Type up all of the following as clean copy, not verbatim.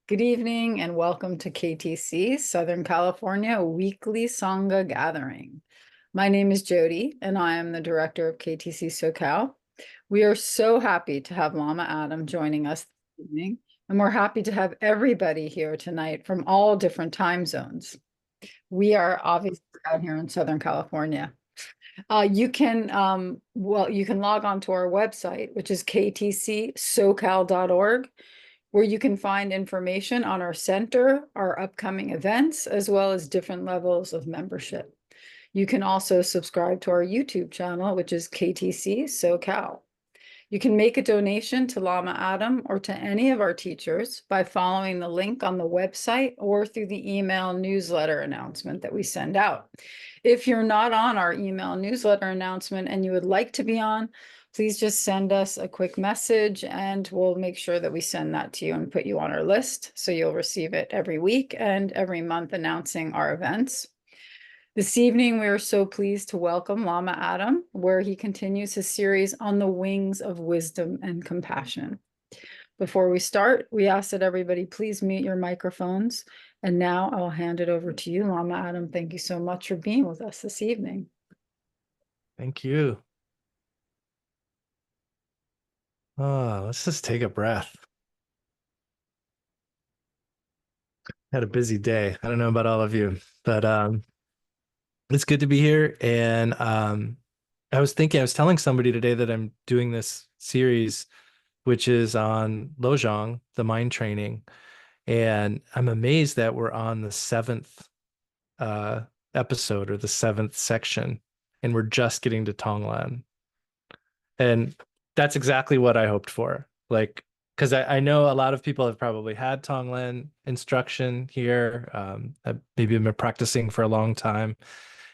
Good evening and welcome to KTC, Southern California Weekly Sangha Gathering. My name is Jody and I am the director of KTC SoCal. We are so happy to have Lama Adam joining us this evening, and we're happy to have everybody here tonight from all different time zones. We are obviously out here in Southern California. You can log on to our website, which is ktcsocal.org, where you can find information on our center, our upcoming events, as well as different levels of membership. You can also subscribe to our YouTube channel, which is KTC SoCal. You can make a donation to Lama Adam or to any of our teachers by following the link on the website or through the email newsletter announcement that we send out. If you're not on our email newsletter announcement and you would like to be on, please just send us a quick message and we'll make sure that we send that to you and put you on our list so you'll receive it every week and every month announcing our events. This evening, we are so pleased to welcome Lama Adam, where he continues his series on the wings of wisdom and compassion. Before we start, we ask that everybody please mute your microphones. And now I'll hand it over to you, Lama Adam. Thank you so much for being with us this evening. Thank you. Let's just take a breath. Had a busy day. I don't know about all of you, but it's good to be here. And I was telling somebody today that I'm doing this series, which is on Lojong, the mind training. And I'm amazed that we're on the seventh episode or the seventh section, and we're just getting to tong-len. And that's exactly what I hoped for. Like, because I know a lot of people have probably had tong-len instruction here. Maybe I've been practicing for a long time.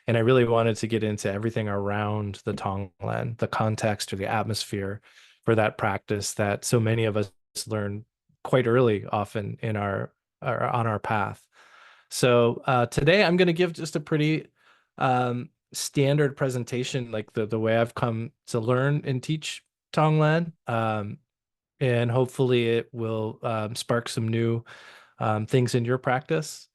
And I really wanted to get into everything around the tong-len, the context or the atmosphere for that practice that so many of us learn quite early, often in on our path. So today I'm going to give just a pretty standard presentation, like the way I've come to learn and teach tong-len. And hopefully it will spark some new things in your practice.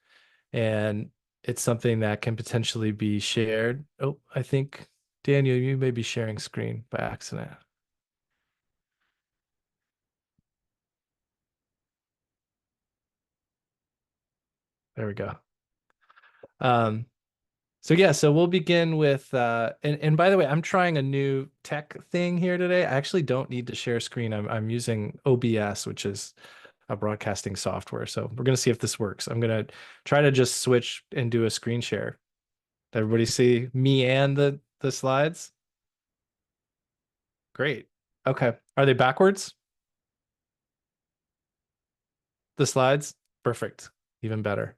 And it's something that can potentially be shared. Oh, I think, Daniel, you may be sharing screen by accident. There we go. So we'll begin with and by the way, I'm trying a new tech thing here today. I actually don't need to share screen. I'm using OBS, which is a broadcasting software. So we're gonna see if this works. I'm gonna try to just switch and do a screen share. Everybody see me and the slides? Great. Okay. Are they backwards? The slides? Perfect. Even better.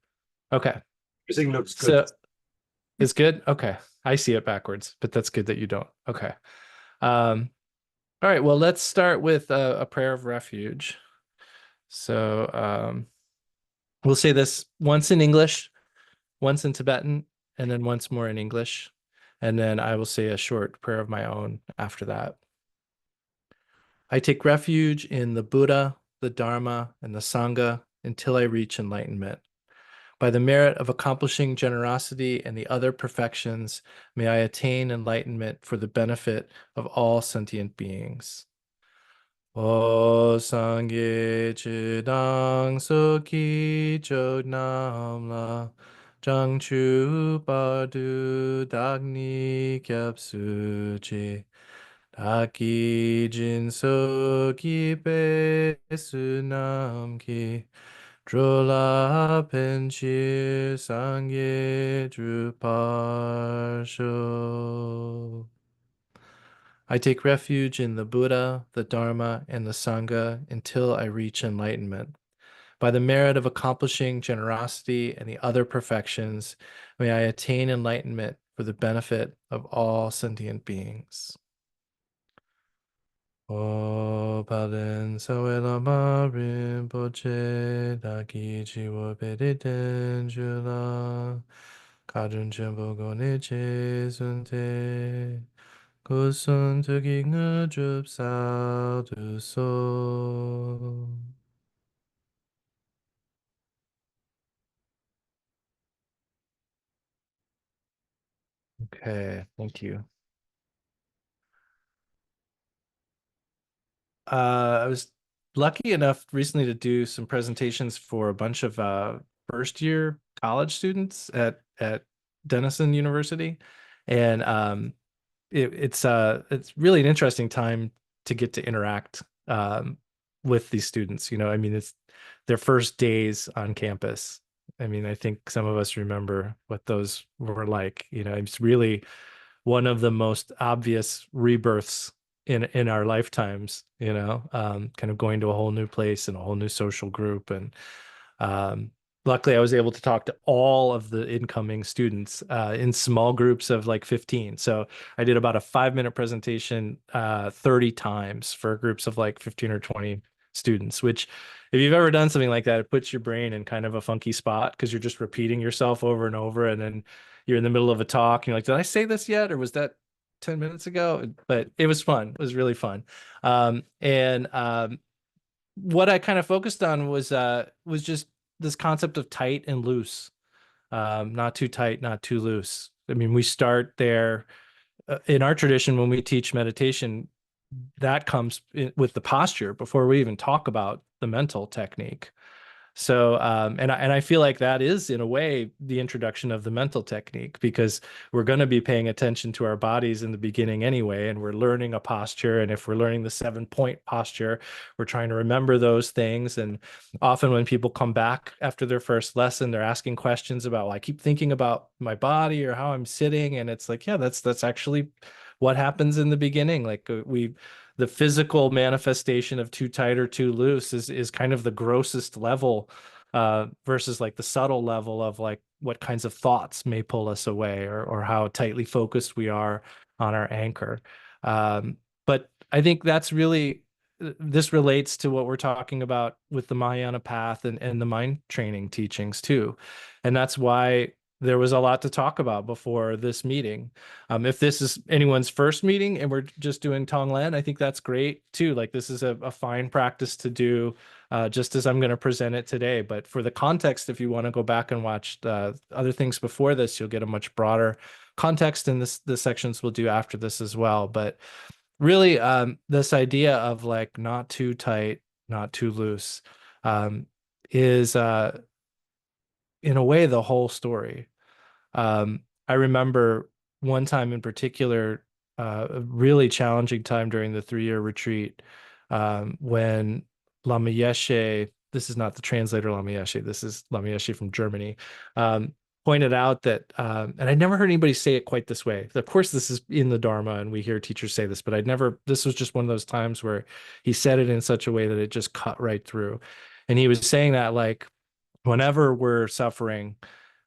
Okay. Everything looks good. So it's good? Okay. I see it backwards, but that's good that you don't. Okay. All right. Well, let's start with a prayer of refuge. So we'll say this once in English, once in Tibetan, and then once more in English. And then I will say a short prayer of my own after that. I take refuge in the Buddha, the Dharma, and the Sangha until I reach enlightenment. By the merit of accomplishing generosity and the other perfections, may I attain enlightenment for the benefit of all sentient beings. O Sangye Chidang Soki Chogyam La Jangchu Bardu Dagni Kyapsu Chi Daki Jin Soki Be Sunam Ki Drola Penchir Sangye Druparsho. I take refuge in the Buddha, the Dharma, and the Sangha until I reach enlightenment. By the merit of accomplishing generosity and the other perfections, may I attain enlightenment for the benefit of all sentient beings. O Palen Sawe Lama Rinpoche Daki Chiwo Pediten Jula Kajun Chenpo Gone Che Sunte Kusun Tuki Ngudrup Sao Du So. Okay, thank you. I was lucky enough recently to do some presentations for a bunch of first year college students at Denison University, and it's really an interesting time to get to interact with these students. I mean, it's their first days on campus. I mean, I think some of us remember what those were like. It's really one of the most obvious rebirths in our lifetimes, kind of going to a whole new place and a whole new social group. And um, luckily I was able to talk to all of the incoming students in small groups of like 15. So I did about a 5-minute presentation 30 times for groups of like 15 or 20 students, which if you've ever done something like that, it puts your brain in kind of a funky spot because you're just repeating yourself over and over. And then you're in the middle of a talk and you're like, did I say this yet? Or was that 10 minutes ago? But it was fun. It was really fun. And what I kind of focused on was just this concept of tight and loose, not too tight, not too loose. I mean, we start there in our tradition when we teach meditation. That comes with the posture before we even talk about the mental technique. So, and I feel like that is in a way the introduction of the mental technique because we're going to be paying attention to our bodies in the beginning anyway, and we're learning a posture. And if we're learning the 7-point posture, we're trying to remember those things. And often when people come back after their first lesson, they're asking questions about, well, I keep thinking about my body or how I'm sitting, and it's like, yeah, that's actually what happens in the beginning. Like the physical manifestation of too tight or too loose is kind of the grossest level versus like the subtle level of like what kinds of thoughts may pull us away or how tightly focused we are on our anchor. But I think that's really this relates to what we're talking about with the Mahayana path and the mind training teachings too. And that's why there was a lot to talk about before this meeting. If this is anyone's first meeting and we're just doing tong-len, I think that's great too. Like this is a fine practice to do just as I'm going to present it today. But for the context, if you want to go back and watch other things before this, you'll get a much broader context, and the sections we'll do after this as well. But really, this idea of like not too tight, not too loose is in a way the whole story. I remember one time in particular, a really challenging time during the 3-year retreat, when Lama Yeshe, this is not the translator Lama Yeshe, this is Lama Yeshe from Germany, pointed out that, and I'd never heard anybody say it quite this way. Of course, this is in the Dharma, and we hear teachers say this, but this was just one of those times where he said it in such a way that it just cut right through. And he was saying that like, whenever we're suffering,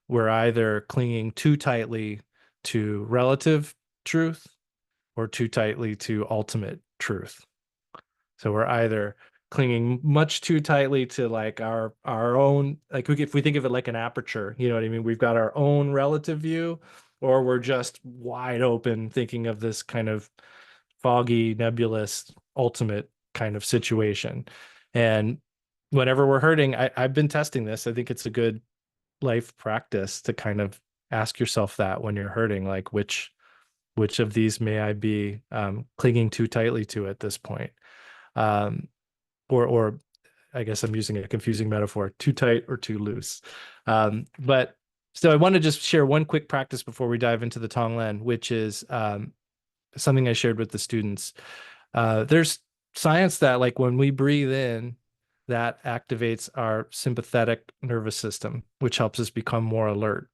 we're either clinging too tightly to relative truth or too tightly to ultimate truth. So we're either clinging much too tightly to like our own, like if we think of it like an aperture, you know what I mean? We've got our own relative view, or we're just wide open thinking of this kind of foggy, nebulous, ultimate kind of situation. And whenever we're hurting, I've been testing this. I think it's a good life practice to kind of ask yourself that when you're hurting, like which of these may I be clinging too tightly to at this point? Um, or I guess I'm using a confusing metaphor, too tight or too loose. But so I want to just share one quick practice before we dive into the tong-len, which is something I shared with the students. There's science that like when we breathe in, that activates our sympathetic nervous system, which helps us become more alert.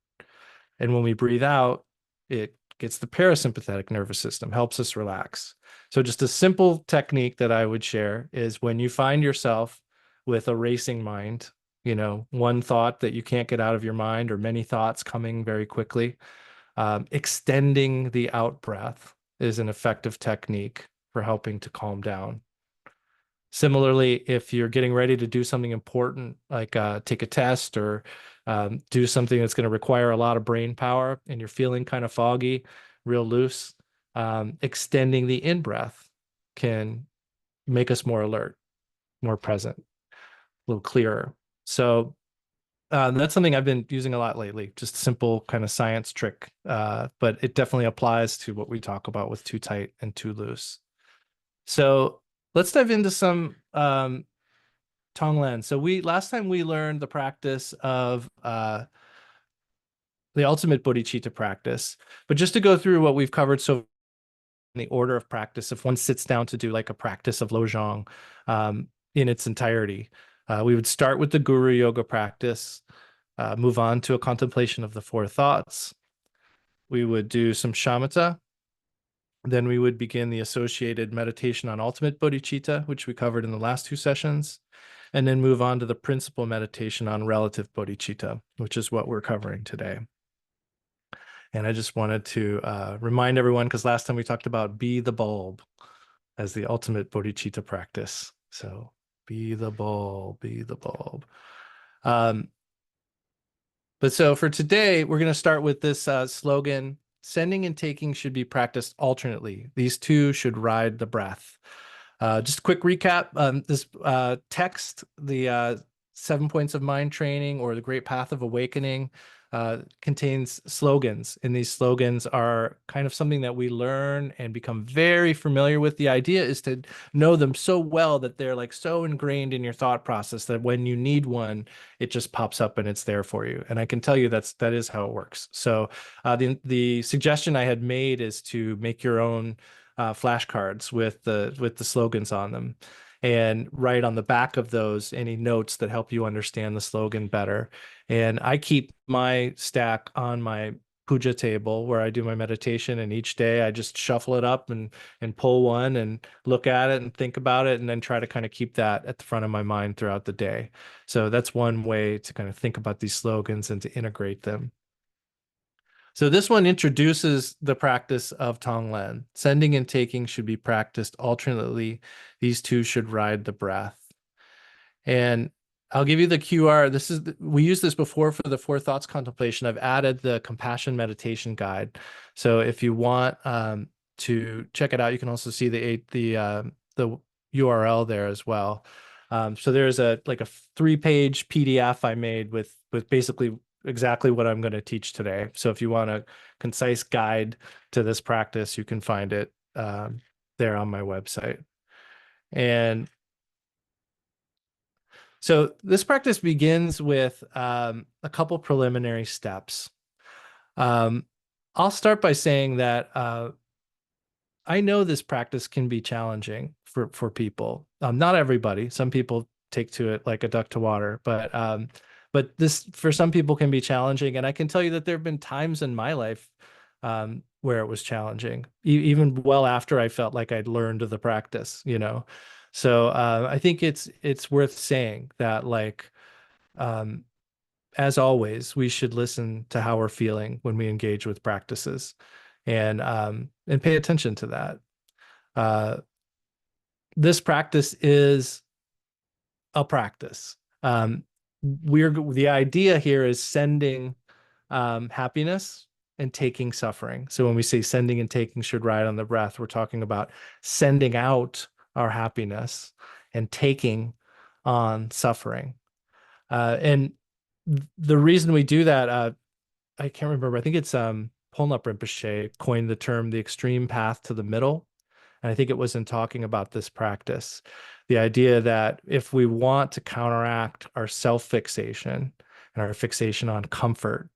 And when we breathe out, it gets the parasympathetic nervous system, helps us relax. So just a simple technique that I would share is when you find yourself with a racing mind, one thought that you can't get out of your mind or many thoughts coming very quickly, extending the out breath is an effective technique for helping to calm down. Similarly, if you're getting ready to do something important, like take a test or do something that's going to require a lot of brain power and you're feeling kind of foggy, real loose, extending the in breath can make us more alert, more present, a little clearer. So That's something I've been using a lot lately, just a simple kind of science trick. But it definitely applies to what we talk about with too tight and too loose. So let's dive into some tong-len. So we last time we learned the practice of the ultimate bodhicitta practice. But just to go through what we've covered so in the order of practice, if one sits down to do like a practice of Lojong in its entirety, we would start with the guru yoga practice, move on to a contemplation of the four thoughts. We would do some shamatha. Then we would begin the associated meditation on ultimate bodhicitta, which we covered in the last two sessions, and then move on to the principal meditation on relative bodhicitta, which is what we're covering today. And I just wanted to remind everyone, because last time we talked about be the bulb as the ultimate bodhicitta practice. So be the bulb, be the bulb. But so for today, we're going to start with this slogan: sending and taking should be practiced alternately. These two should ride the breath. Just a quick recap. This text, the 7 Points of Mind Training or the Great Path of Awakening, contains slogans. And these slogans are kind of something that we learn and become very familiar with. The idea is to know them so well that they're like so ingrained in your thought process that when you need one, it just pops up and it's there for you. And I can tell you that is how it works. So the suggestion I had made is to make your own flashcards with the slogans on them, and write on the back of those any notes that help you understand the slogan better. And I keep my stack on my puja table where I do my meditation, and each day I just shuffle it up and pull one and look at it and think about it, and then try to kind of keep that at the front of my mind throughout the day. So that's one way to kind of think about these slogans and to integrate them. So this one introduces the practice of tong-len. Sending and taking should be practiced alternately. These two should ride the breath. And I'll give you the QR. We used this before for the Four Thoughts contemplation. I've added the compassion meditation guide. So if you want to check it out, you can also see the URL there as well. So there's a 3-page PDF I made with basically exactly what I'm going to teach today. So if you want a concise guide to this practice, you can find it there on my website. And so this practice begins with a couple preliminary steps. I'll start by saying that I know this practice can be challenging for people. Not everybody. Some people take to it like a duck to water, but this for some people can be challenging. And I can tell you that there have been times in my life where it was challenging, even well after I felt like I'd learned the practice, you know. So I think it's worth saying that, like, as always, we should listen to how we're feeling when we engage with practices, and pay attention to that. This practice is a practice. The idea here is sending happiness and taking suffering. So when we say sending and taking should ride on the breath, we're talking about sending out our happiness and taking on suffering. And the reason we do that, I can't remember. I think it's Lama Rinpoche coined the term the extreme path to the middle. And I think it was in talking about this practice, the idea that if we want to counteract our self-fixation and our fixation on comfort,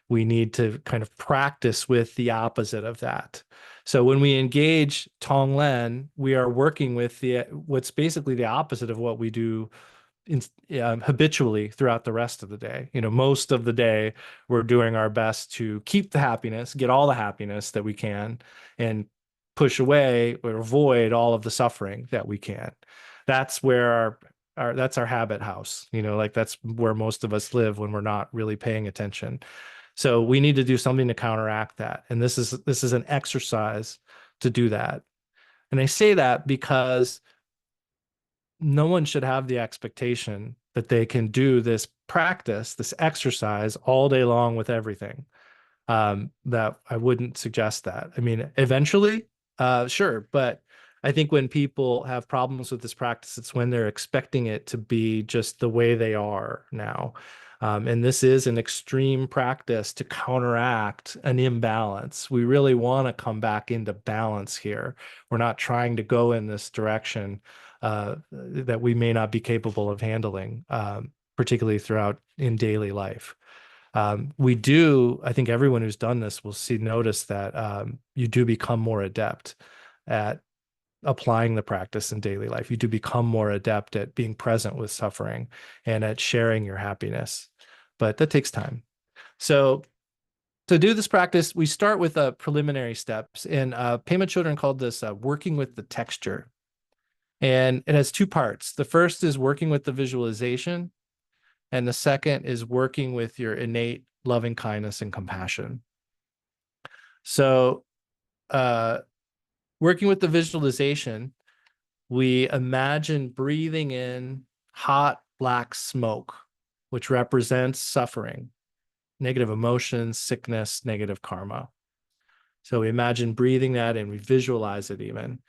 we need to kind of practice with the opposite of that. So when we engage tong-len, we are working with what's basically the opposite of what we do habitually throughout the rest of the day. You know, most of the day we're doing our best to keep the happiness, get all the happiness that we can, and push away or avoid all of the suffering that we can. That's where that's our habit house. You know, like that's where most of us live when we're not really paying attention. So we need to do something to counteract that. And this is an exercise to do that. And I say that because no one should have the expectation that they can do this practice, this exercise all day long with everything. That I wouldn't suggest that. I mean, eventually, sure, but I think when people have problems with this practice, it's when they're expecting it to be just the way they are now. And this is an extreme practice to counteract an imbalance. We really want to come back into balance here. We're not trying to go in this direction that we may not be capable of handling, particularly throughout in daily life. We do, I think everyone who's done this will notice that you do become more adept at applying the practice in daily life. You do become more adept at being present with suffering and at sharing your happiness. But that takes time. So to do this practice, we start with preliminary steps. And Pema Chodron called this working with the texture. And it has two parts. The first is working with the visualization. And the second is working with your innate loving kindness and compassion. So working with the visualization, we imagine breathing in hot black smoke, which represents suffering, negative emotions, sickness, negative karma. So we imagine breathing that in, we visualize it even.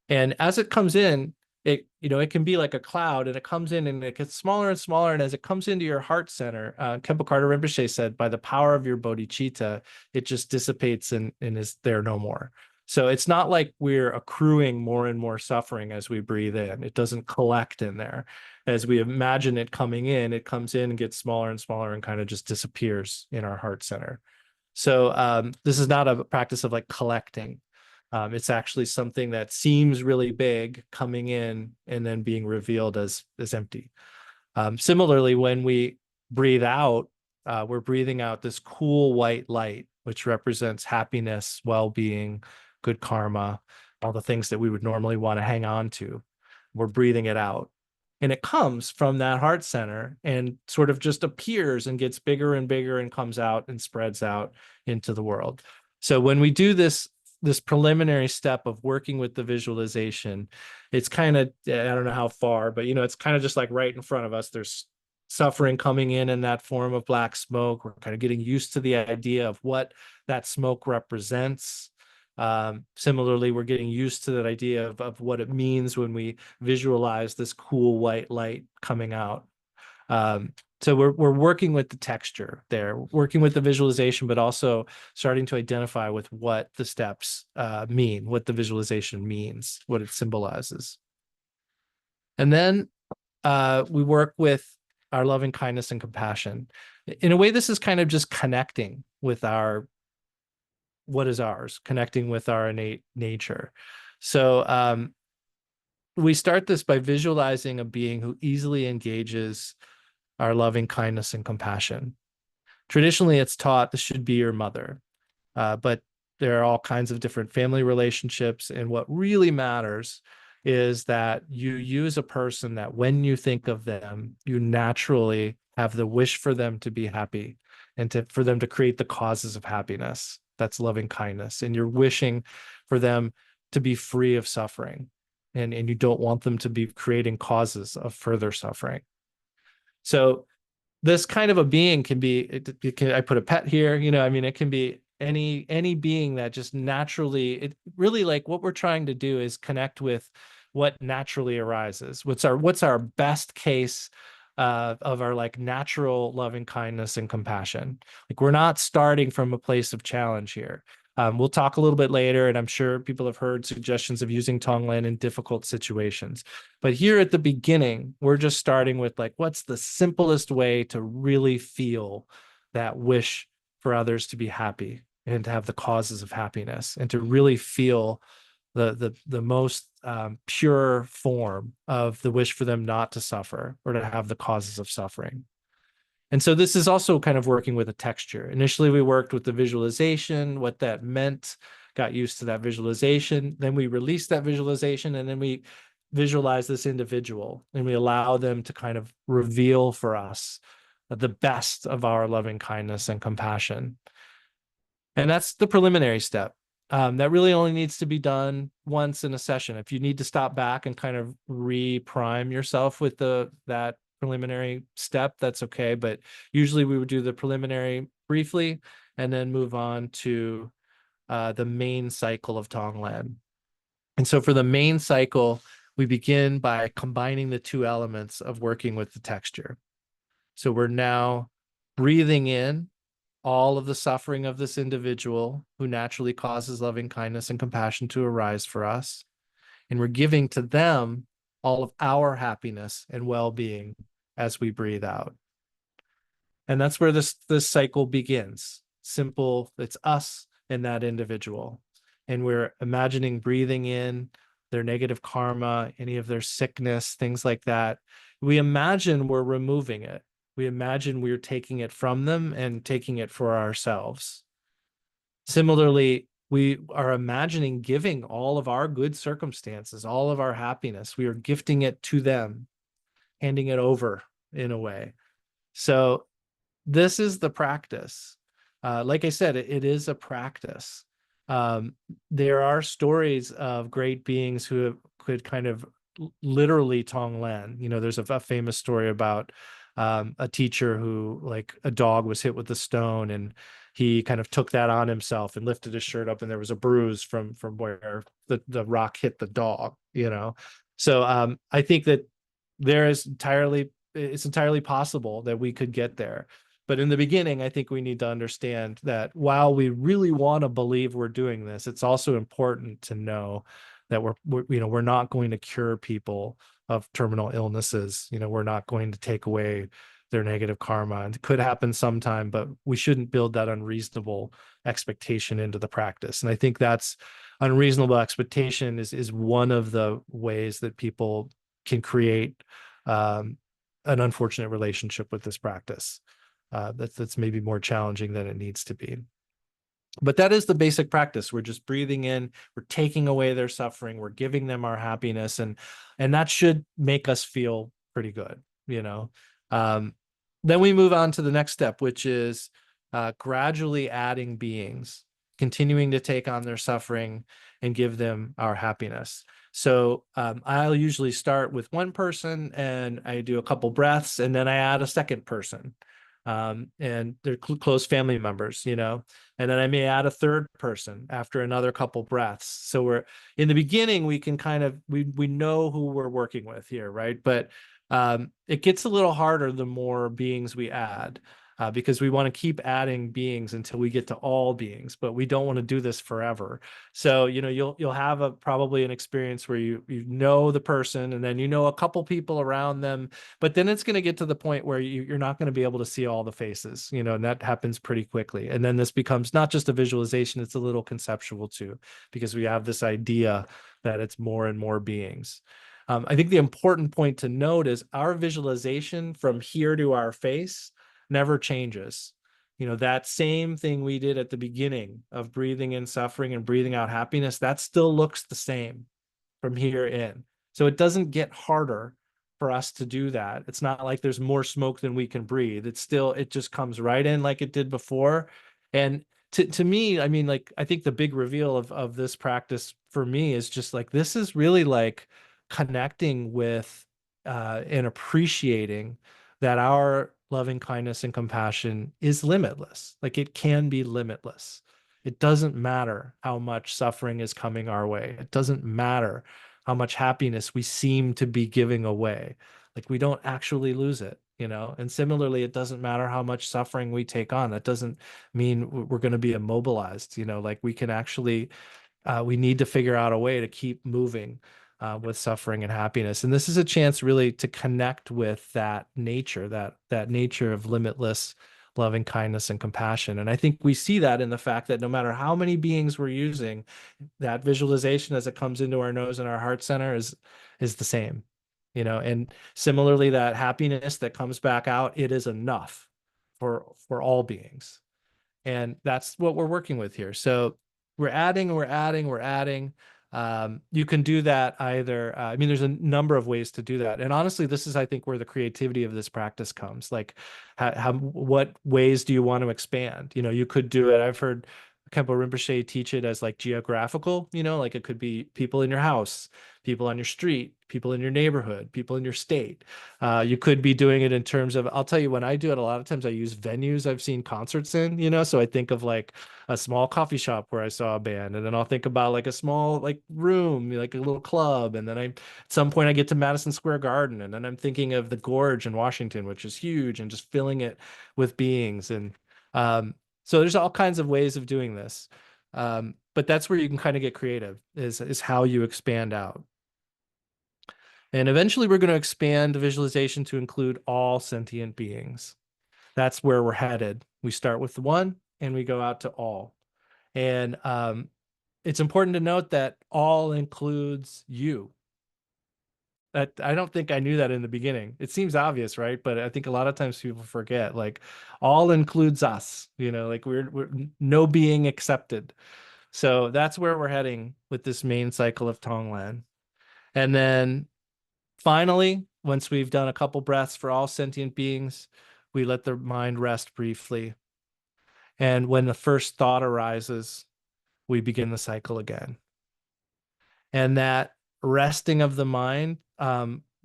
And as it comes in, it can be like a cloud, and it comes in and it gets smaller and smaller. And as it comes into your heart center, Khenpo Karthar Rinpoche said, by the power of your bodhicitta, it just dissipates and is there no more. So it's not like we're accruing more and more suffering as we breathe in. It doesn't collect in there. As we imagine it coming in, it comes in and gets smaller and smaller and kind of just disappears in our heart center. So this is not a practice of like collecting. It's actually something that seems really big coming in and then being revealed as empty. Similarly, when we breathe out, we're breathing out this cool white light, which represents happiness, well-being, good karma, all the things that we would normally want to hang on to. We're breathing it out. And it comes from that heart center and sort of just appears and gets bigger and bigger and comes out and spreads out into the world. So when we do this preliminary step of working with the visualization, it's kind of, I don't know how far, but it's kind of just like right in front of us. There's suffering coming in that form of black smoke. We're kind of getting used to the idea of what that smoke represents. Similarly, we're getting used to that idea of what it means when we visualize this cool white light coming out. So we're working with the texture there, working with the visualization, but also starting to identify with what the steps mean, what the visualization means, what it symbolizes. And then we work with our loving kindness and compassion. In a way, this is kind of just connecting with what is ours, connecting with our innate nature. So we start this by visualizing a being who easily engages our loving kindness and compassion. Traditionally, it's taught this should be your mother, but there are all kinds of different family relationships. And what really matters is that you use a person that when you think of them, you naturally have the wish for them to be happy and for them to create the causes of happiness. That's loving kindness. And you're wishing for them to be free of suffering. And you don't want them to be creating causes of further suffering. So this kind of a being can be, I put a pet here, it can be any being that just naturally, it really, like, what we're trying to do is connect with what naturally arises. What's our best case of our like natural loving kindness and compassion. Like, we're not starting from a place of challenge here. We'll talk a little bit later, and I'm sure people have heard suggestions of using tong-len in difficult situations. But here at the beginning, we're just starting with like, what's the simplest way to really feel that wish for others to be happy and to have the causes of happiness and to really feel the most pure form of the wish for them not to suffer or to have the causes of suffering. And so this is also kind of working with a texture. Initially, we worked with the visualization, what that meant, got used to that visualization. Then we released that visualization, and then we visualize this individual, and we allow them to kind of reveal for us the best of our loving kindness and compassion. And that's the preliminary step. That really only needs to be done once in a session. If you need to stop back and kind of re-prime yourself with that preliminary step, that's okay. But usually we would do the preliminary briefly and then move on to the main cycle of tong-len. And so for the main cycle, we begin by combining the two elements of working with the texture. So we're now breathing in all of the suffering of this individual who naturally causes loving kindness and compassion to arise for us. And we're giving to them all of our happiness and well-being as we breathe out. And that's where this cycle begins. Simple, it's us and that individual. And we're imagining breathing in their negative karma, any of their sickness, things like that. We imagine we're removing it. We imagine we're taking it from them and taking it for ourselves. Similarly, we are imagining giving all of our good circumstances, all of our happiness. We are gifting it to them, handing it over in a way. So this is the practice. Like I said, it is a practice. There are stories of great beings who could kind of literally tong-len. There's a famous story about a teacher who, like, a dog was hit with a stone, and he kind of took that on himself and lifted his shirt up, and there was a bruise from where the rock hit the dog. So I think that it's entirely possible that we could get there. But in the beginning, I think we need to understand that while we really want to believe we're doing this, it's also important to know that we're not going to cure people of terminal illnesses. We're not going to take away their negative karma. And it could happen sometime, but we shouldn't build that unreasonable expectation into the practice. And I think that's unreasonable expectation is one of the ways that people can create an unfortunate relationship with this practice. That's maybe more challenging than it needs to be. But that is the basic practice. We're just breathing in, we're taking away their suffering, we're giving them our happiness, and that should make us feel pretty good. Then we move on to the next step, which is gradually adding beings, continuing to take on their suffering and give them our happiness. So I'll usually start with one person, and I do a couple breaths, and then I add a second person. And they're close family members, and then I may add a third person after another couple breaths. So we're in the beginning, we can kind of, we know who we're working with here, right? But it gets a little harder the more beings we add, because we want to keep adding beings until we get to all beings, but we don't want to do this forever. So, you'll have probably an experience where you know the person, and then a couple people around them, but then it's going to get to the point where you're not going to be able to see all the faces, and that happens pretty quickly. And then this becomes not just a visualization, it's a little conceptual too, because we have this idea that it's more and more beings. I think the important point to note is our visualization from here to our face never changes. That same thing we did at the beginning of breathing in suffering and breathing out happiness, that still looks the same from here in. So it doesn't get harder for us to do that. It's not like there's more smoke than we can breathe. It just comes right in like it did before. And to me, I mean, like, I think the big reveal of this practice for me is just like, this is really like connecting with and appreciating that our loving kindness and compassion is limitless. Like, it can be limitless. It doesn't matter how much suffering is coming our way. It doesn't matter how much happiness we seem to be giving away. Like, we don't actually lose it. And similarly, it doesn't matter how much suffering we take on. That doesn't mean we're going to be immobilized. Like, we can actually, we need to figure out a way to keep moving with suffering and happiness. And this is a chance really to connect with that nature, that nature of limitless loving kindness and compassion. And I think we see that in the fact that no matter how many beings we're using, that visualization as it comes into our nose and our heart center is the same. And similarly, that happiness that comes back out, it is enough for all beings. And that's what we're working with here. So we're adding. You can do that either. I mean, there's a number of ways to do that. And honestly, this is, I think, where the creativity of this practice comes. Like, what ways do you want to expand? You could do it. I've heard Khenpo Rinpoche teach it as like geographical, like it could be people in your house, people on your street, people in your neighborhood, people in your state. You could be doing it in terms of, I'll tell you, when I do it, a lot of times I use venues I've seen concerts in, so I think of like a small coffee shop where I saw a band, and then I'll think about like a small like room, like a little club, and then at some point I get to Madison Square Garden, and then I'm thinking of the Gorge in Washington, which is huge, and just filling it with beings. And so there's all kinds of ways of doing this. But that's where you can kind of get creative, is how you expand out. And eventually we're going to expand the visualization to include all sentient beings. That's where we're headed. We start with the one and we go out to all. And it's important to note that all includes you. That I don't think I knew that in the beginning. It seems obvious, right? But I think a lot of times people forget, like, all includes us, like we're no being accepted. So that's where we're heading with this main cycle of tong-len. And then finally, once we've done a couple breaths for all sentient beings, we let the mind rest briefly. And when the first thought arises, we begin the cycle again. And that resting of the mind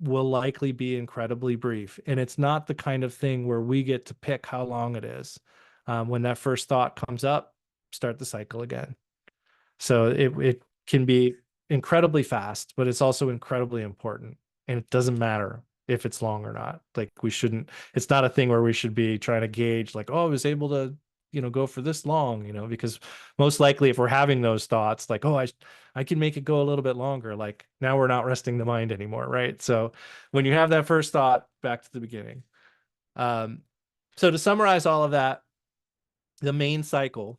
will likely be incredibly brief. And it's not the kind of thing where we get to pick how long it is. When that first thought comes up, start the cycle again. So it can be incredibly fast, but it's also incredibly important. And it doesn't matter if it's long or not. Like, it's not a thing where we should be trying to gauge like, oh, I was able to, go for this long, because most likely if we're having those thoughts like, oh, I can make it go a little bit longer. Like, now we're not resting the mind anymore, right? So when you have that first thought, back to the beginning. So to summarize all of that, the main cycle,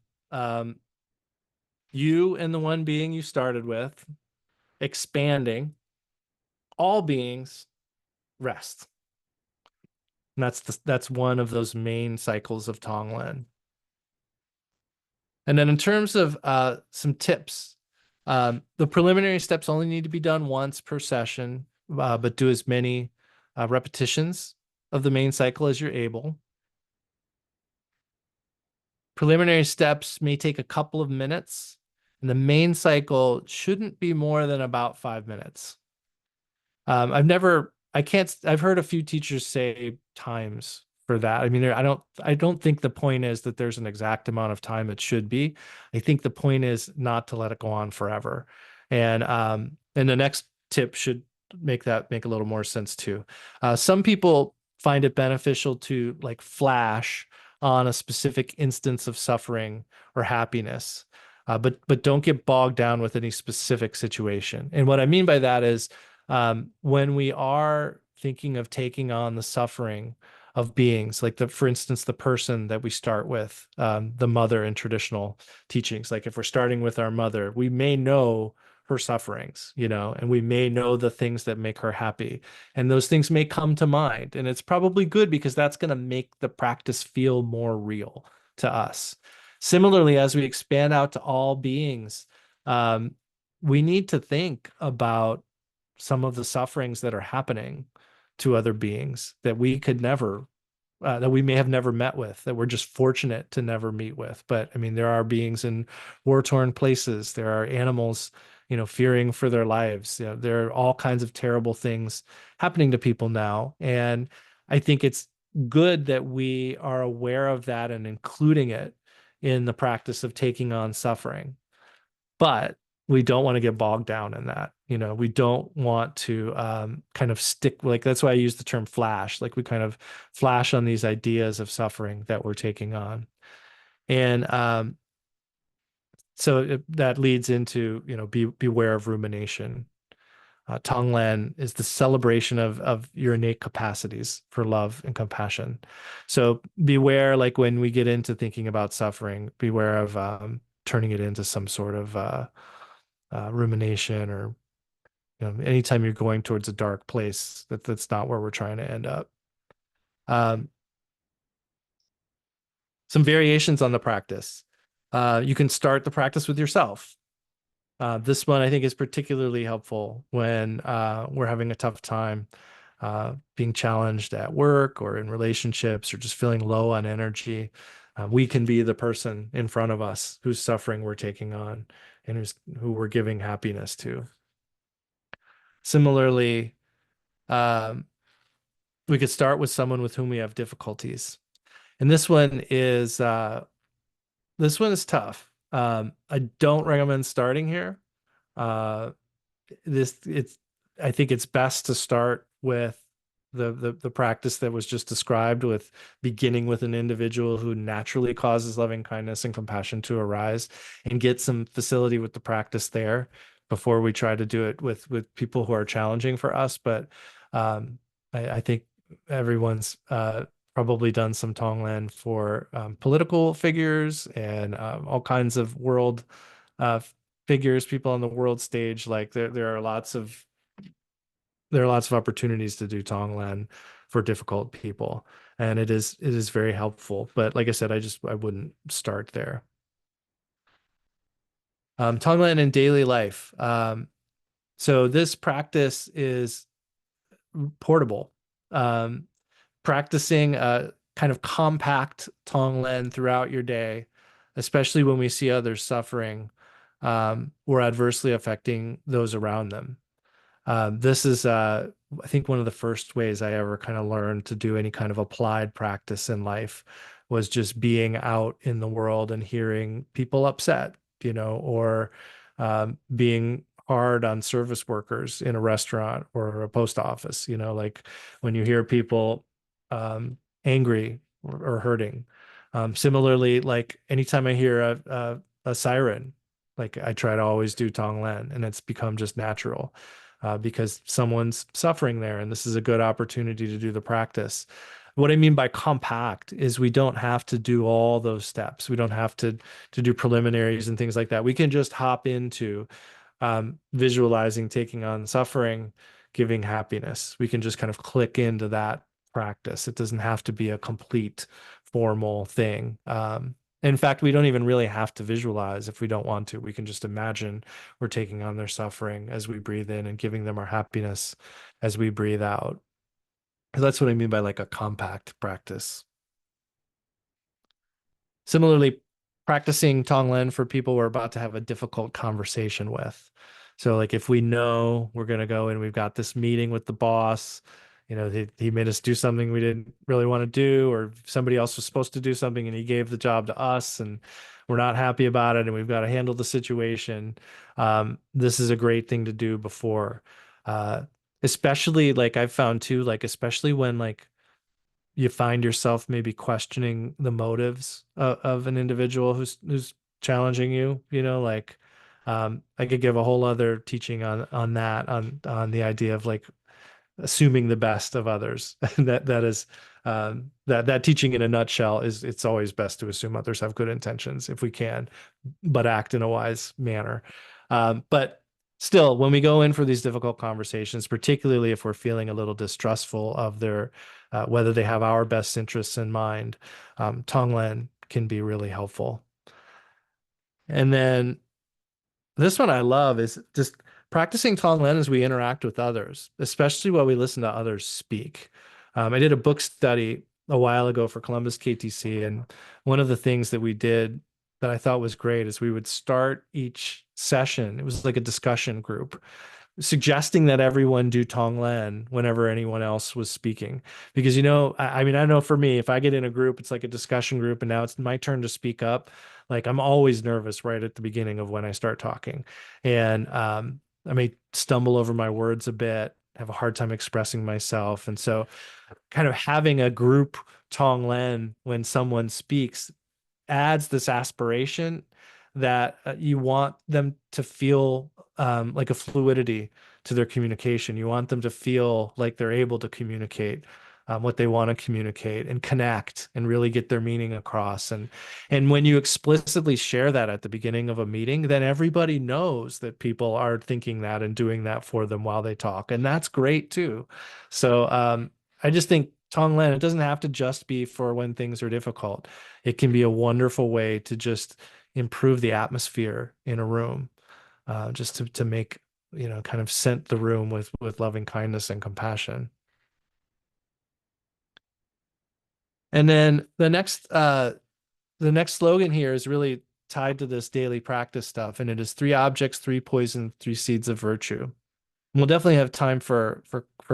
you and the one being you started with, expanding, all beings, rest. And that's one of those main cycles of tong-len. And then in terms of some tips, the preliminary steps only need to be done once per session, but do as many repetitions of the main cycle as you're able. Preliminary steps may take a couple of minutes, and the main cycle shouldn't be more than about 5 minutes. I've heard a few teachers say times for that. I mean, I don't think the point is that there's an exact amount of time it should be. I think the point is not to let it go on forever. And the next tip should make a little more sense too. Some people find it beneficial to like flash on a specific instance of suffering or happiness. But don't get bogged down with any specific situation. And what I mean by that is, when we are thinking of taking on the suffering of beings, like for instance, the person that we start with, the mother in traditional teachings, like if we're starting with our mother, we may know her sufferings, and we may know the things that make her happy. And those things may come to mind. And it's probably good because that's going to make the practice feel more real to us. Similarly, as we expand out to all beings, we need to think about some of the sufferings that are happening to other beings that we could never, that we may have never met with, that we're just fortunate to never meet with. But I mean, there are beings in war-torn places. There are animals, fearing for their lives. There are all kinds of terrible things happening to people now. And I think it's good that we are aware of that and including it in the practice of taking on suffering. But we don't want to get bogged down in that. We don't want to kind of stick, like, that's why I use the term flash, like we kind of flash on these ideas of suffering that we're taking on. And that leads into, beware of rumination. Tong-len is the celebration of your innate capacities for love and compassion. So beware, like when we get into thinking about suffering, beware of turning it into some sort of rumination, or anytime you're going towards a dark place, that's not where we're trying to end up. Some variations on the practice. You can start the practice with yourself. This one I think is particularly helpful when we're having a tough time being challenged at work or in relationships, or just feeling low on energy. We can be the person in front of us whose suffering we're taking on and who we're giving happiness to. Similarly, um, we could start with someone with whom we have difficulties. And this one is tough. I don't recommend starting here. Uh, this it's I think it's best to start with the practice that was just described, with beginning with an individual who naturally causes loving kindness and compassion to arise, and get some facility with the practice there before we try to do it with people who are challenging for us. But I think everyone's probably done some tong-len for political figures and all kinds of world uh, figures, people on the world stage. Like there are lots of opportunities to do tong-len for difficult people, and it is very helpful. But like I said, I wouldn't start there. Tong-len in daily life. So this practice is portable. Um, Practicing a kind of compact tong-len throughout your day, especially when we see others suffering, or adversely affecting those around them. This is, I think, one of the first ways I ever kind of learned to do any kind of applied practice in life was just being out in the world and hearing people upset, or being hard on service workers in a restaurant or a post office, like when you hear people angry or hurting. Similarly, like anytime I hear a siren, like I try to always do tong-len, and it's become just natural because someone's suffering there, and this is a good opportunity to do the practice. What I mean by compact is we don't have to do all those steps. We don't have to do preliminaries and things like that. We can just hop into visualizing taking on suffering, giving happiness. We can just kind of click into that practice. It doesn't have to be a complete formal thing. In fact, we don't even really have to visualize if we don't want to. We can just imagine we're taking on their suffering as we breathe in and giving them our happiness as we breathe out. That's what I mean by like a compact practice. Similarly, practicing tong-len for people we're about to have a difficult conversation with. So like if we know we're going to go and we've got this meeting with the boss, he made us do something we didn't really want to do, or somebody else was supposed to do something and he gave the job to us and we're not happy about it and we've got to handle the situation. This is a great thing to do before, uh, especially like I've found too, like especially when like you find yourself maybe questioning the motives of an individual who's challenging you, like I could give a whole other teaching on that, on the idea of like assuming the best of others. That is that teaching in a nutshell is it's always best to assume others have good intentions if we can, but act in a wise manner. But still, when we go in for these difficult conversations, particularly if we're feeling a little distrustful of their whether they have our best interests in mind, tong-len can be really helpful. And then this one I love is just practicing tong-len as we interact with others, especially while we listen to others speak. I did a book study a while ago for Columbus KTC, and one of the things that we did that I thought was great is we would start each session. It was like a discussion group, suggesting that everyone do tong-len whenever anyone else was speaking. Because, I mean, I know for me, if I get in a group, it's like a discussion group, and now it's my turn to speak up. Like I'm always nervous right at the beginning of when I start talking. And I may stumble over my words a bit, have a hard time expressing myself. And so kind of having a group tong-len when someone speaks adds this aspiration that you want them to feel like a fluidity to their communication. You want them to feel like they're able to communicate what they want to communicate and connect and really get their meaning across. And when you explicitly share that at the beginning of a meeting, then everybody knows that people are thinking that and doing that for them while they talk. And that's great too. So I just think tong-len, it doesn't have to just be for when things are difficult. It can be a wonderful way to just improve the atmosphere in a room, just to make, kind of scent the room with loving kindness and compassion. And then the next slogan here is really tied to this daily practice stuff, and it is three objects, three poisons, three seeds of virtue. We'll definitely have time for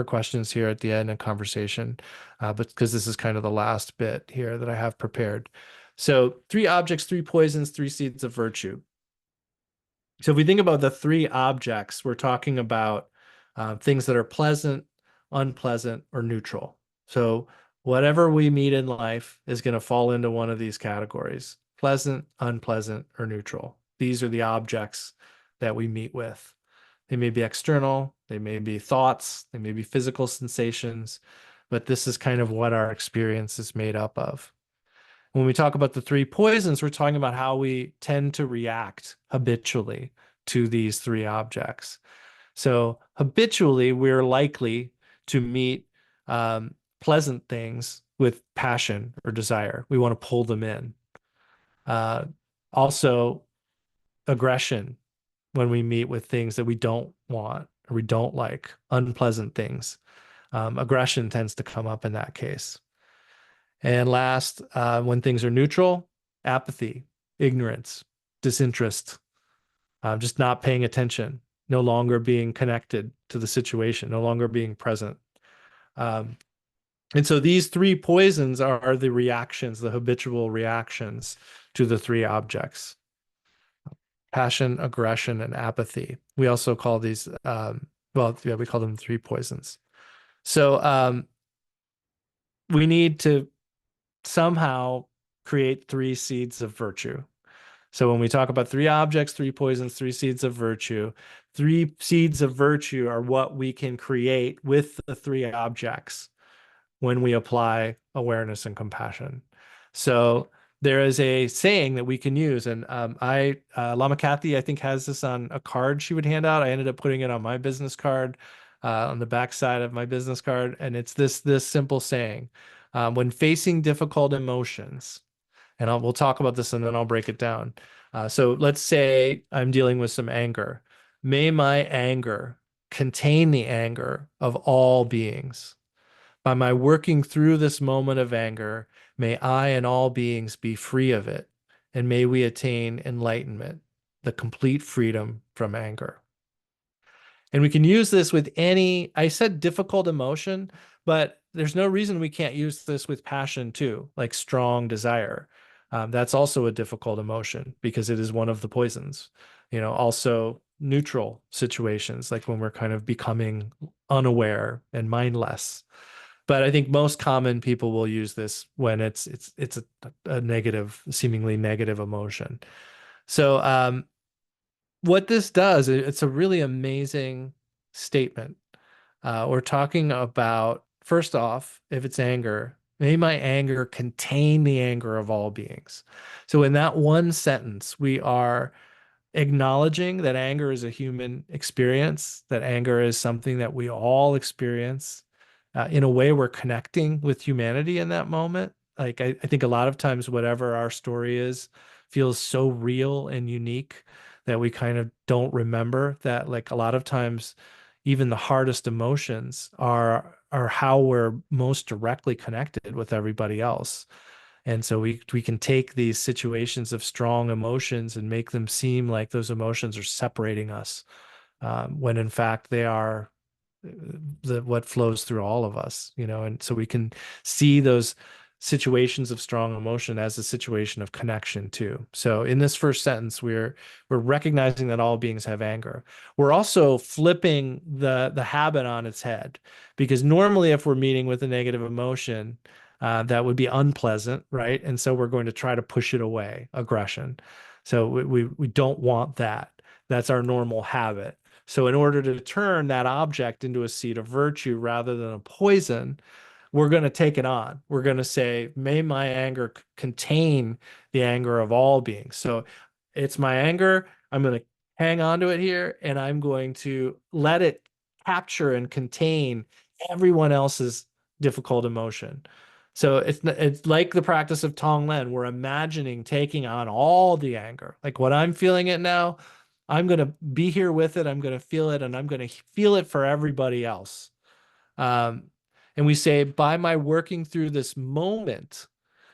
questions here at the end and conversation, but because this is kind of the last bit here that I have prepared. So 3 objects, 3 poisons, 3 seeds of virtue. So if we think about the 3 objects, we're talking about things that are pleasant, unpleasant, or neutral. So whatever we meet in life is going to fall into one of these categories: pleasant, unpleasant, or neutral. These are the objects that we meet with. They may be external, they may be thoughts, they may be physical sensations, but this is kind of what our experience is made up of. When we talk about the 3 poisons, we're talking about how we tend to react habitually to these 3 objects. So habitually, we're likely to meet pleasant things with passion or desire. We want to pull them in. Uh, Also, aggression when we meet with things that we don't want or we don't like, unpleasant things. Aggression tends to come up in that case. And last, when things are neutral, apathy, ignorance, disinterest, just not paying attention, no longer being connected to the situation, no longer being present. Um, and so these 3 poisons are the reactions, the habitual reactions to the 3 objects: passion, aggression, and apathy. We also call these, well, yeah, we call them 3 poisons. So we need to somehow create 3 seeds of virtue. So when we talk about 3 objects, 3 poisons, 3 seeds of virtue, 3 seeds of virtue are what we can create with the 3 objects when we apply awareness and compassion. So there is a saying that we can use, and Lama Kathy, I think, has this on a card she would hand out. I ended up putting it on my business card, on the back side of my business card, and it's this simple saying: when facing difficult emotions, and we'll talk about this and then I'll break it down. So let's say I'm dealing with some anger. May my anger contain the anger of all beings. By my working through this moment of anger, may I and all beings be free of it, and may we attain enlightenment, the complete freedom from anger. And we can use this with any, I said difficult emotion, but there's no reason we can't use this with passion too, like strong desire. That's also a difficult emotion because it is one of the poisons. Also neutral situations, like when we're kind of becoming unaware and mindless. But I think most common people will use this when it's a negative, seemingly negative emotion. So what this does, it's a really amazing statement. We're talking about, first off, if it's anger, may my anger contain the anger of all beings. So in that one sentence, we are acknowledging that anger is a human experience, that anger is something that we all experience. In a way, we're connecting with humanity in that moment. Like I think a lot of times, whatever our story is, feels so real and unique that we kind of don't remember that. Like a lot of times, even the hardest emotions are how we're most directly connected with everybody else. And so we can take these situations of strong emotions and make them seem like those emotions are separating us, when in fact they are what flows through all of us, and so we can see those situations of strong emotion as a situation of connection too. So in this first sentence, we're recognizing that all beings have anger. We're also flipping the habit on its head, because normally if we're meeting with a negative emotion, that would be unpleasant, right? And so we're going to try to push it away, aggression. So we don't want that. That's our normal habit. So in order to turn that object into a seed of virtue rather than a poison, we're going to take it on. We're going to say, may my anger contain the anger of all beings. So it's my anger. I'm going to hang on to it here, and I'm going to let it capture and contain everyone else's difficult emotion. So it's like the practice of tong-len. We're imagining taking on all the anger. Like what I'm feeling it now, I'm going to be here with it. I'm going to feel it, and I'm going to feel it for everybody else. Um, and we say, by my working through this moment.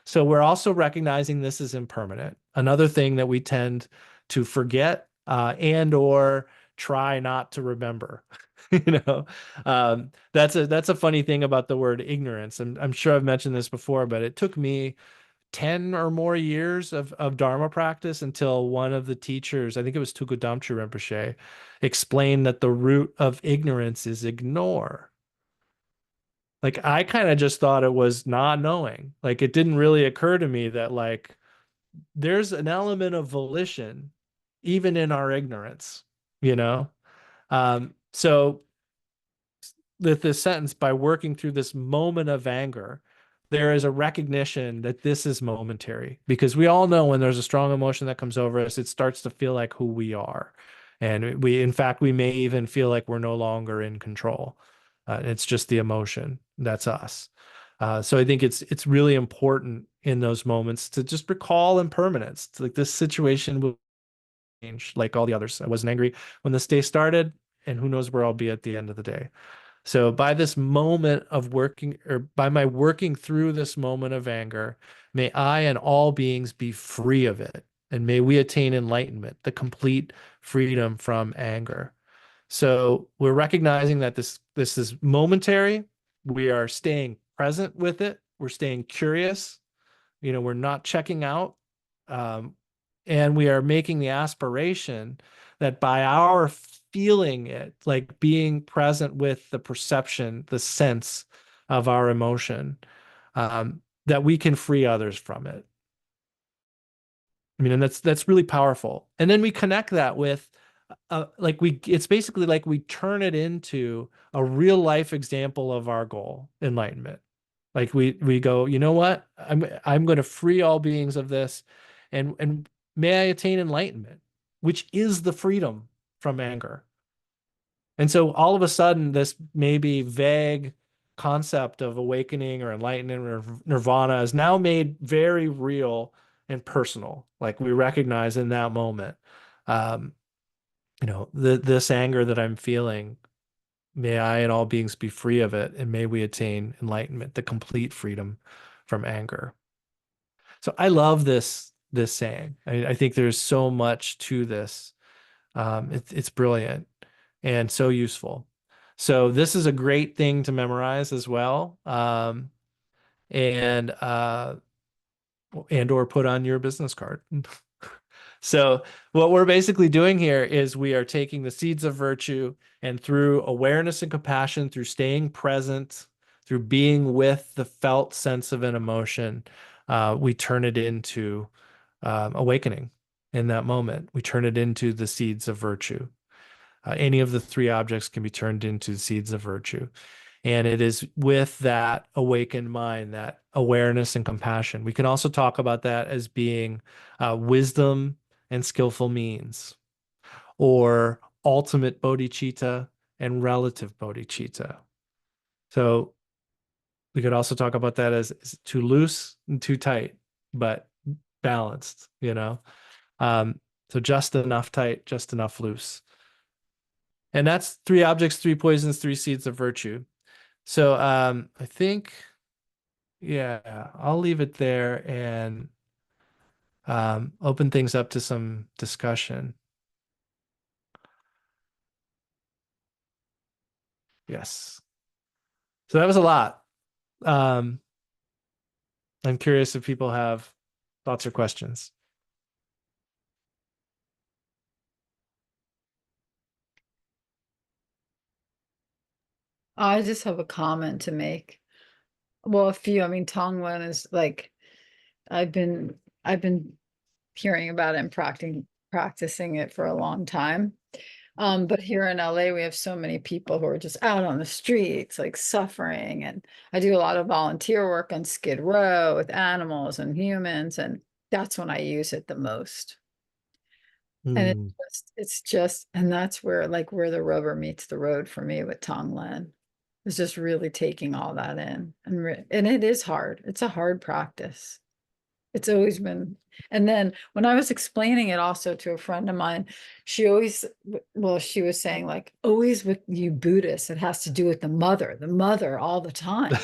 So we're also recognizing this is impermanent. Another thing that we tend to forget, and or try not to remember. You know, that's a funny thing about the word ignorance. And I'm sure I've mentioned this before, but it took me 10 or more years of Dharma practice until one of the teachers, I think it was Chogyam Trungpa Rinpoche, explained that the root of ignorance is ignore. Like I kind of just thought it was not knowing. Like it didn't really occur to me that like there's an element of volition even in our ignorance, you know? So with this sentence, by working through this moment of anger, there is a recognition that this is momentary because we all know when there's a strong emotion that comes over us, it starts to feel like who we are. And we, in fact, we may even feel like we're no longer in control. It's just the emotion. That's us. So I think it's really important in those moments to just recall impermanence. It's like this situation will change like all the others. I wasn't angry when this day started, and who knows where I'll be at the end of the day. So by this moment of working, or by my working through this moment of anger, may I and all beings be free of it. And may we attain enlightenment, the complete freedom from anger. So we're recognizing that this is momentary. We are staying present with it. We're staying curious. We're not checking out. Um, and we are making the aspiration that by our feeling it, like being present with the perception, the sense of our emotion, that we can free others from it. I mean, and that's really powerful. And then we connect that with it's basically like we turn it into a real life example of our goal, enlightenment. Like we go, you know what? I'm going to free all beings of this, and may I attain enlightenment, which is the freedom from anger. And so all of a sudden, this maybe vague concept of awakening or enlightenment or nirvana is now made very real and personal. Like we recognize in that moment, um, this anger that I'm feeling, may I and all beings be free of it, and may we attain enlightenment, the complete freedom from anger. So I love this saying. I think there's so much to this. It's brilliant and so useful. So this is a great thing to memorize as well, and or put on your business card. So what we're basically doing here is we are taking the seeds of virtue, and through awareness and compassion, through staying present, through being with the felt sense of an emotion, we turn it into awakening in that moment. We turn it into the seeds of virtue. Any of the three objects can be turned into seeds of virtue. And it is with that awakened mind, that awareness and compassion. We can also talk about that as being wisdom and skillful means, or ultimate bodhicitta and relative bodhicitta. So we could also talk about that as too loose and too tight, but balanced. So just enough tight, just enough loose. And that's three objects, three poisons, three seeds of virtue. So I think, yeah, I'll leave it there and open things up to some discussion. Yes. So that was a lot. Um, I'm curious if people have thoughts or questions. I just have a comment to make. Well, a few. I mean, tong-len is like I've been hearing about it and practicing it for a long time. But here in LA, we have so many people who are just out on the streets, like suffering. And I do a lot of volunteer work on Skid Row with animals and humans, and that's when I use it the most. And Mm. and that's where the rubber meets the road for me with tong-len. It's just really taking all that in, and it is hard. It's a hard practice. It's always been. And then when I was explaining it also to a friend of mine, she was saying like, always with you Buddhists, it has to do with the mother all the time.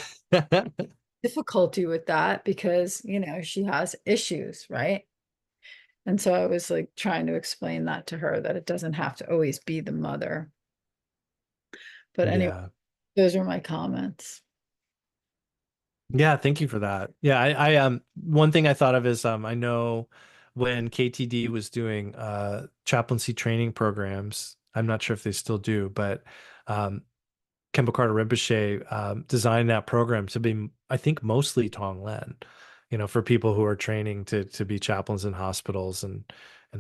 Difficulty with that because, she has issues, right? And so I was like trying to explain that to her that it doesn't have to always be the mother. But anyway, Yeah. those are my comments. Yeah, thank you for that. Yeah, one thing I thought of is I know when KTD was doing chaplaincy training programs, I'm not sure if they still do, but um Khenpo Karthar Rinpoche designed that program to be, I think, mostly tong-len, for people who are training to be chaplains in hospitals and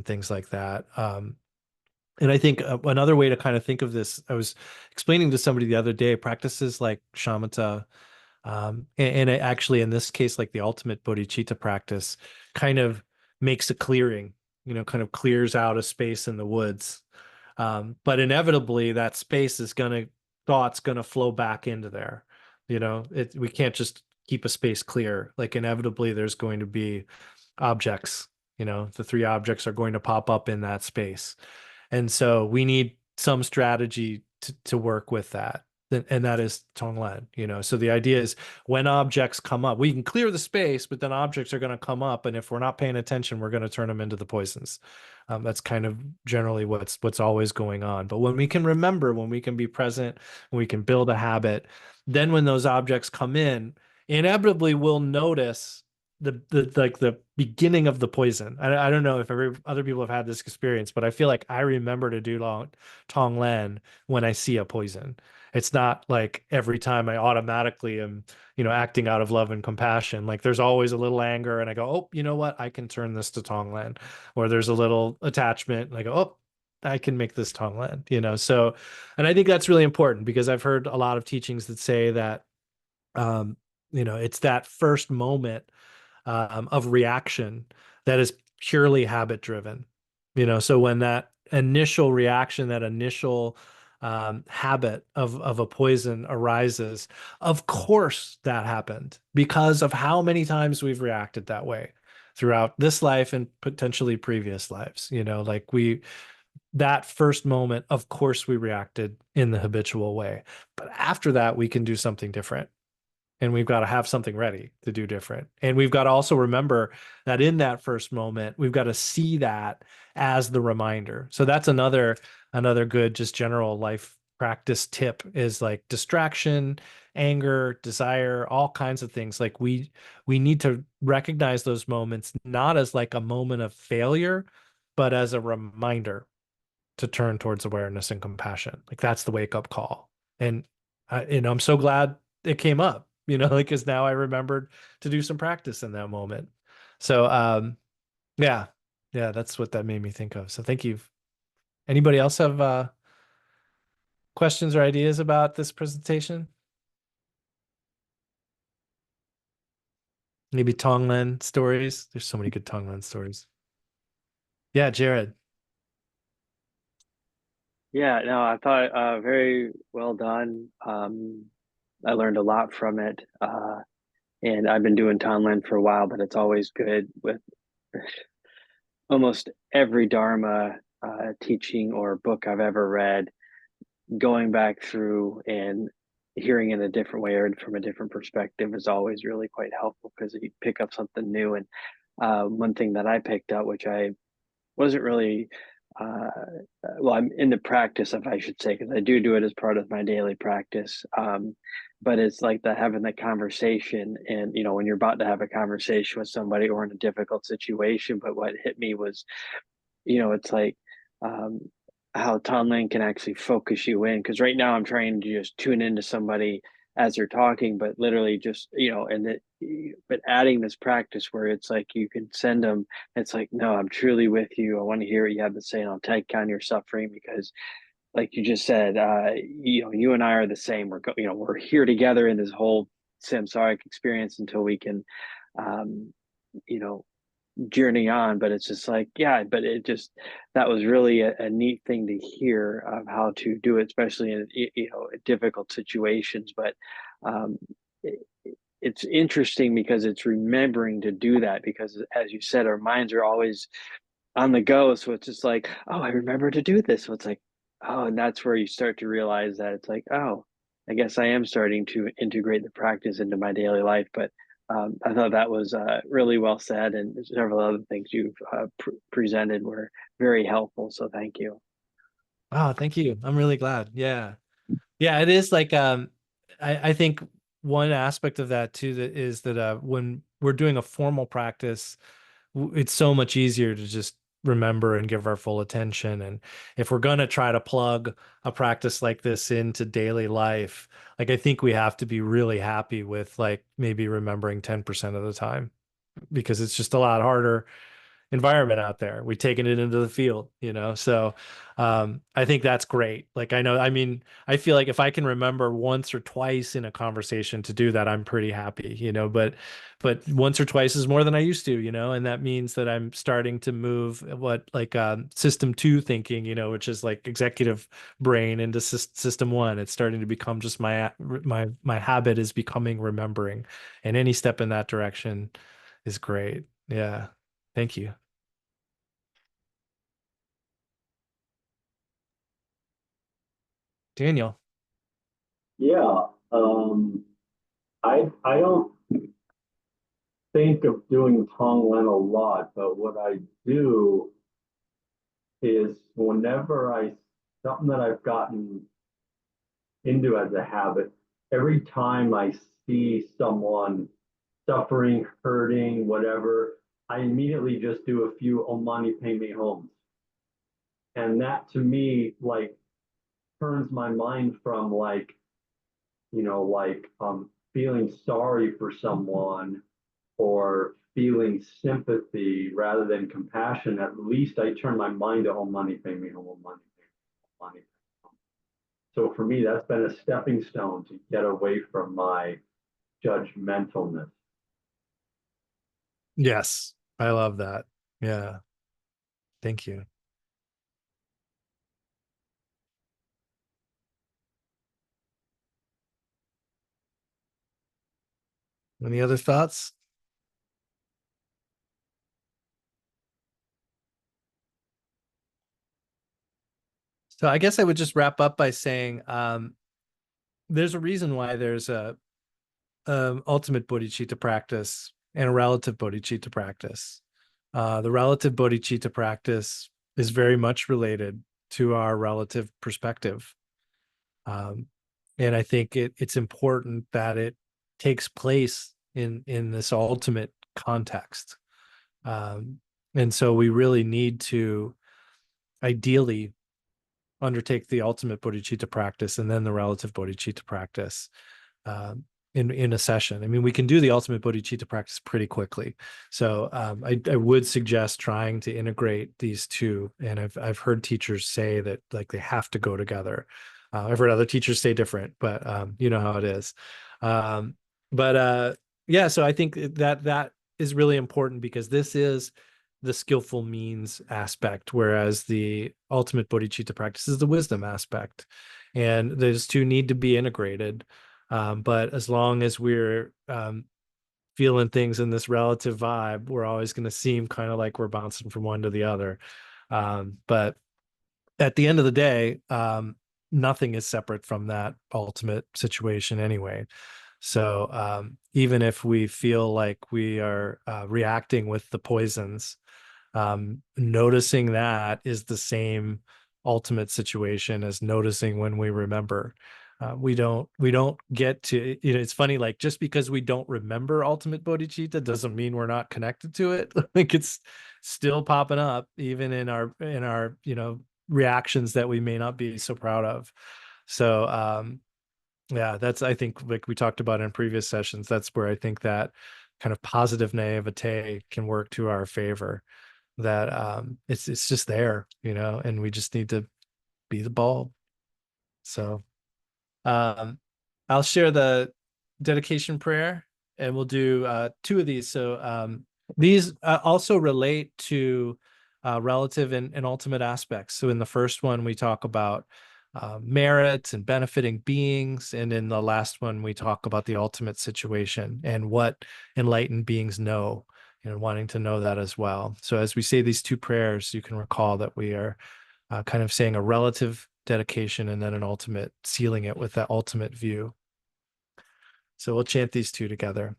things like that. And I think another way to kind of think of this, I was explaining to somebody the other day, practices like shamatha, and it actually, in this case, like the ultimate bodhicitta practice, kind of makes a clearing, kind of clears out a space in the woods. But inevitably, that space is thought's gonna flow back into there. We can't just keep a space clear. Like inevitably, there's going to be objects. The three objects are going to pop up in that space. And so we need some strategy to work with that. And that is tong-len. So the idea is when objects come up, we can clear the space, but then objects are going to come up. And if we're not paying attention, we're going to turn them into the poisons. That's kind of generally what's always going on. But when we can remember, when we can be present, when we can build a habit, then when those objects come in, inevitably we'll notice the beginning of the poison. I don't know if other people have had this experience, but I feel like I remember to do tong-len when I see a poison. It's not like every time I automatically am, acting out of love and compassion. Like there's always a little anger and I go, oh, you know what? I can turn this to tong-len. Or there's a little attachment and I go, oh, I can make this tong-len, So, and I think that's really important because I've heard a lot of teachings that say that, it's that first moment of reaction that is purely habit driven. So when that initial reaction, that initial habit of a poison arises, of course that happened because of how many times we've reacted that way throughout this life and potentially previous lives. Like that first moment, of course we reacted in the habitual way, but after that we can do something different, and we've got to have something ready to do different. And we've got to also remember that in that first moment, we've got to see that as the reminder. So that's another good just general life practice tip is like distraction, anger, desire, all kinds of things. Like we need to recognize those moments not as like a moment of failure, but as a reminder to turn towards awareness and compassion. Like that's the wake up call. And I'm so glad it came up, like, because now I remembered to do some practice in that moment. So, yeah, that's what that made me think of. So thank you. Anybody else have questions or ideas about this presentation? Maybe tong-len stories. There's so many good tong-len stories. Yeah, Jared. Yeah, no, I thought very well done. I learned a lot from it. And I've been doing Tonglen for a while, but it's always good with almost every Dharma teaching or book I've ever read, going back through and hearing in a different way or from a different perspective is always really quite helpful because you pick up something new. And one thing that I picked up, which I wasn't really well, I'm in the practice of, I should say, because I do it as part of my daily practice. But it's like the having the conversation, and when you're about to have a conversation with somebody or in a difficult situation. But what hit me was, it's like um, how Tonlin can actually focus you in. Because right now I'm trying to just tune into somebody as they're talking, but literally just, but adding this practice where it's like you can send them, it's like, no, I'm truly with you. I want to hear what you have to say, and I'll take on your suffering because, like you just said, you and I are the same. We're here together in this whole samsaric experience until we can, um, you know, journey on. But it's just like, yeah, but that was really a neat thing to hear of how to do it, especially in difficult situations. But um it, it's interesting because it's remembering to do that, because as you said, our minds are always on the go. So it's just like, oh, I remember to do this. So it's like, oh, and that's where you start to realize that it's like, oh, I guess I am starting to integrate the practice into my daily life. But I thought that was really well said, and several other things you've presented were very helpful. So thank you. Oh, thank you. I'm really glad. Yeah. Yeah, it is like I think one aspect of that too that is that when we're doing a formal practice, it's so much easier to just remember and give our full attention. And if we're gonna try to plug a practice like this into daily life, like I think we have to be really happy with like maybe remembering 10% of the time, because it's just a lot harder environment out there. We've taken it into the field, you know? So I think that's great. Like, I know, I mean, I feel like if I can remember once or twice in a conversation to do that, I'm pretty happy, you know, but once or twice is more than I used to, you know, and that means that I'm starting to move what like system 2 thinking, you know, which is like executive brain into system 1. It's starting to become just my habit is becoming remembering, and any step in that direction is great. Yeah. Thank you. Daniel. Yeah, I don't think of doing tong-len a lot, but what I do is whenever something that I've gotten into as a habit, every time I see someone suffering, hurting, whatever, I immediately just do a few Om Mani Padme Hums. And that to me, like, turns my mind from like, like feeling sorry for someone or feeling sympathy rather than compassion. At least I turn my mind to Om Mani Padme Hum, Om Mani Padme Hum, Om Mani Padme Hum. So for me, that's been a stepping stone to get away from my judgmentalness. Yes, I love that. Yeah. Thank you. Any other thoughts? So I guess I would just wrap up by saying there's a reason why there's a ultimate bodhicitta practice and a relative bodhicitta practice. The relative bodhicitta practice is very much related to our relative perspective. Um, and I think it's important that it takes place in this ultimate context. And so we really need to ideally undertake the ultimate bodhicitta practice and then the relative bodhicitta practice in a session. I mean, we can do the ultimate bodhicitta practice pretty quickly. So I would suggest trying to integrate these two. And I've heard teachers say that like they have to go together. I've heard other teachers say different, but you know how it is. Um, but yeah, so I think that is really important because this is the skillful means aspect, whereas the ultimate bodhicitta practice is the wisdom aspect. And those two need to be integrated. But as long as we're feeling things in this relative vibe, we're always going to seem kind of like we're bouncing from one to the other. But at the end of the day, nothing is separate from that ultimate situation anyway. So even if we feel like we are reacting with the poisons, noticing that is the same ultimate situation as noticing when we remember. We don't get to, you know, it's funny, like just because we don't remember ultimate bodhicitta doesn't mean we're not connected to it. Like it's still popping up even in our you know reactions that we may not be so proud of. So yeah, that's, I think, like we talked about in previous sessions, that's where I think that kind of positive naivete can work to our favor, that it's just there, you know, and we just need to be the bulb. So um I'll share the dedication prayer, and we'll do two of these. So these also relate to relative and ultimate aspects. So in the first one we talk about merit and benefiting beings, and in the last one we talk about the ultimate situation and what enlightened beings know, and wanting to know that as well. So as we say these two prayers, you can recall that we are kind of saying a relative dedication and then an ultimate, sealing it with that ultimate view. So we'll chant these two together.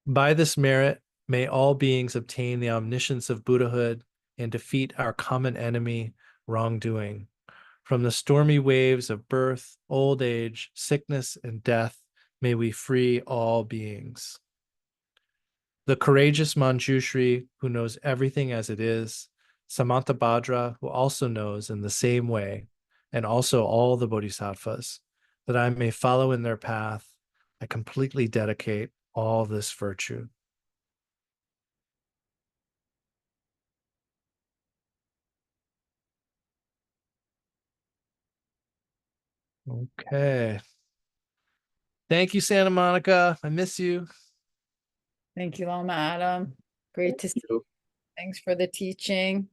By this merit, may all beings obtain the omniscience of Buddhahood and defeat our common enemy, wrongdoing. From the stormy waves of birth, old age, sickness, and death, may we free all beings. The courageous Manjushri, who knows everything as it is, Samantabhadra, who also knows in the same way, and also all the bodhisattvas, that I may follow in their path, I completely dedicate all this virtue. Okay. Thank you, Santa Monica. I miss you. Thank you, Lama Adam. Great to see you. Thanks for the teaching.